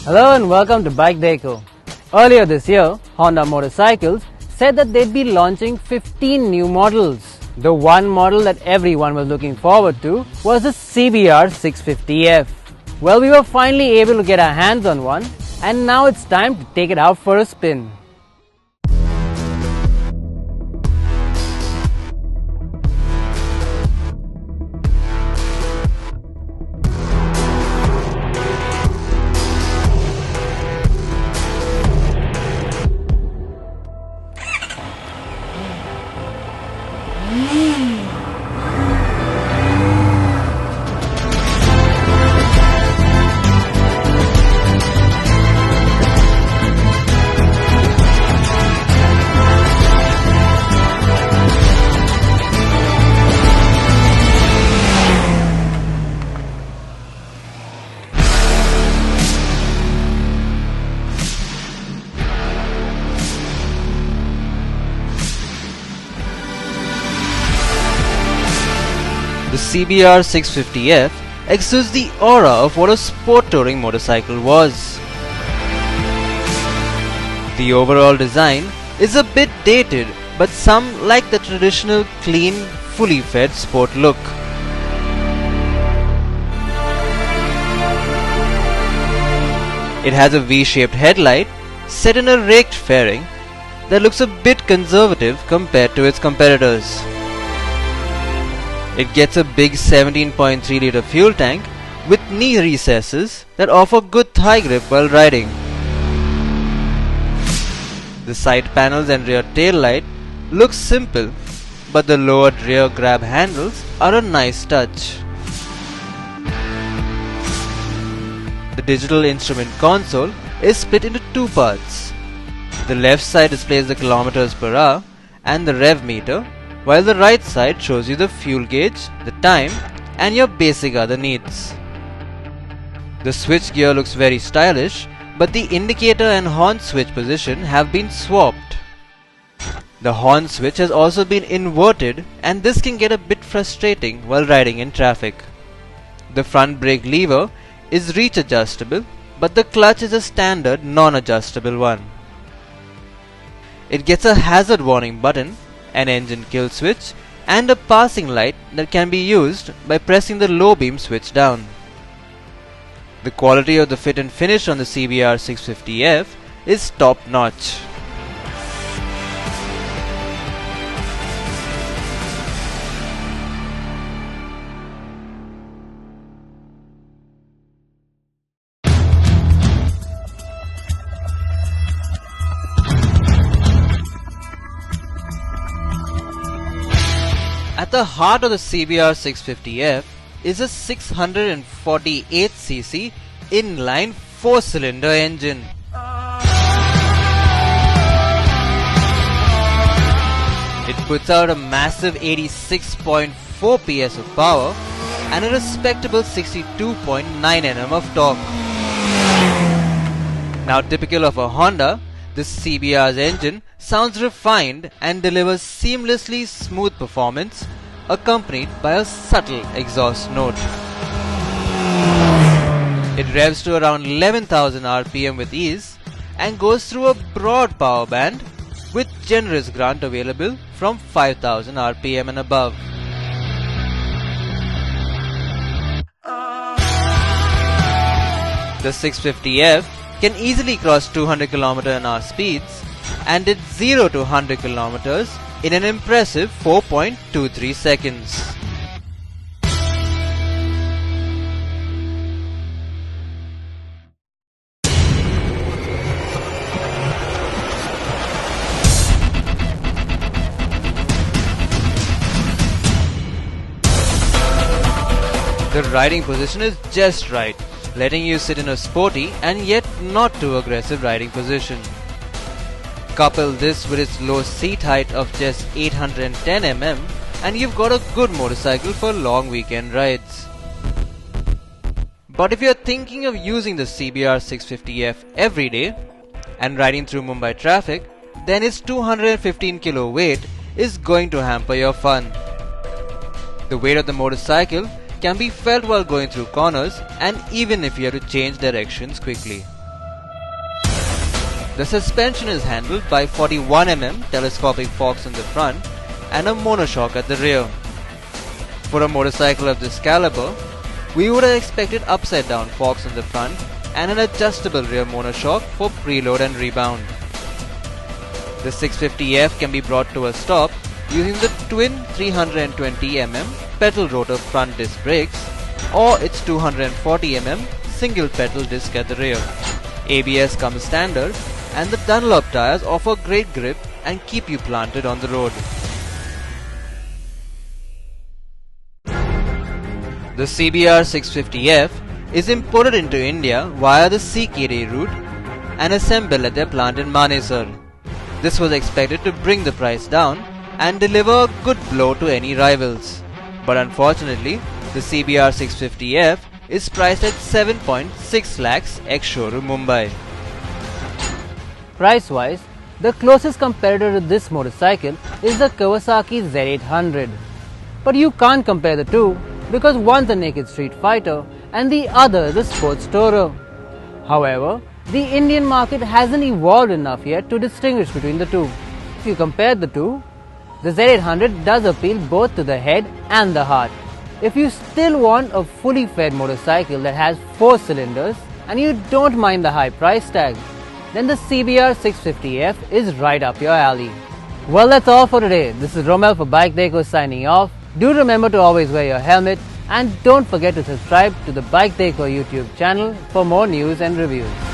Hello and welcome to BikeDekho. Earlier this year, Honda Motorcycles said that they'd be launching 15 new models. The one model that everyone was looking forward to was the CBR 650F. Well, we were finally able to get our hands on one, and now it's time to take it out for a spin. The CBR 650F exudes the aura of what a sport touring motorcycle was. The overall design is a bit dated, but some like the traditional clean, fully fed sport look. It has a V-shaped headlight set in a raked fairing that looks a bit conservative compared to its competitors. It gets a big 17.3 litre fuel tank with knee recesses that offer good thigh grip while riding. The side panels and rear tail light look simple, but the lowered rear grab handles are a nice touch. The digital instrument console is split into two parts. The left side displays the kilometers per hour and the rev meter, while the right side shows you the fuel gauge, the time, and your basic other needs. The switch gear looks very stylish, but the indicator and horn switch position have been swapped. The horn switch has also been inverted, and this can get a bit frustrating while riding in traffic. The front brake lever is reach adjustable, but the clutch is a standard non-adjustable one. It gets a hazard warning button, an engine kill switch, and a passing light that can be used by pressing the low beam switch down. The quality of the fit and finish on the CBR 650F is top notch. At the heart of the CBR 650F is a 648cc inline 4-cylinder engine. It puts out a massive 86.4 PS of power and a respectable 62.9 Nm of torque. Now, typical of a Honda, this CBR's engine sounds refined and delivers seamlessly smooth performance, accompanied by a subtle exhaust note. It revs to around 11,000 RPM with ease and goes through a broad power band with generous grunt available from 5,000 RPM and above. The 650F can easily cross 200 km/h speeds and did 0 to 100 km in an impressive 4.23 seconds. The riding position is just right, letting you sit in a sporty and yet not too aggressive riding position. Couple this with its low seat height of just 810 mm and you've got a good motorcycle for long weekend rides. But if you're thinking of using the CBR 650F every day and riding through Mumbai traffic, then its 215 kg weight is going to hamper your fun. The weight of the motorcycle can be felt while going through corners and even if you have to change directions quickly. The suspension is handled by 41mm telescopic forks in the front and a monoshock at the rear. For a motorcycle of this caliber, we would have expected upside down forks in the front and an adjustable rear monoshock for preload and rebound. The 650F can be brought to a stop using the twin 320mm pedal rotor front disc brakes or its 240mm single pedal disc at the rear. ABS comes standard and the Dunlop tyres offer great grip and keep you planted on the road. The CBR 650F is imported into India via the CKD route and assembled at their plant in Manesar. This was expected to bring the price down and deliver a good blow to any rivals. But unfortunately, the CBR 650F is priced at 7.6 lakhs ex-showroom Mumbai. Price-wise, the closest competitor to this motorcycle is the Kawasaki Z800. But you can't compare the two because one's a naked street fighter and the other is a sports tourer. However, the Indian market hasn't evolved enough yet to distinguish between the two. If you compare the two, the Z800 does appeal both to the head and the heart. If you still want a fully fed motorcycle that has 4 cylinders and you don't mind the high price tag, then the CBR 650F is right up your alley. Well, that's all for today. This is Romel for BikeDekho signing off. Do remember to always wear your helmet and don't forget to subscribe to the BikeDekho YouTube channel for more news and reviews.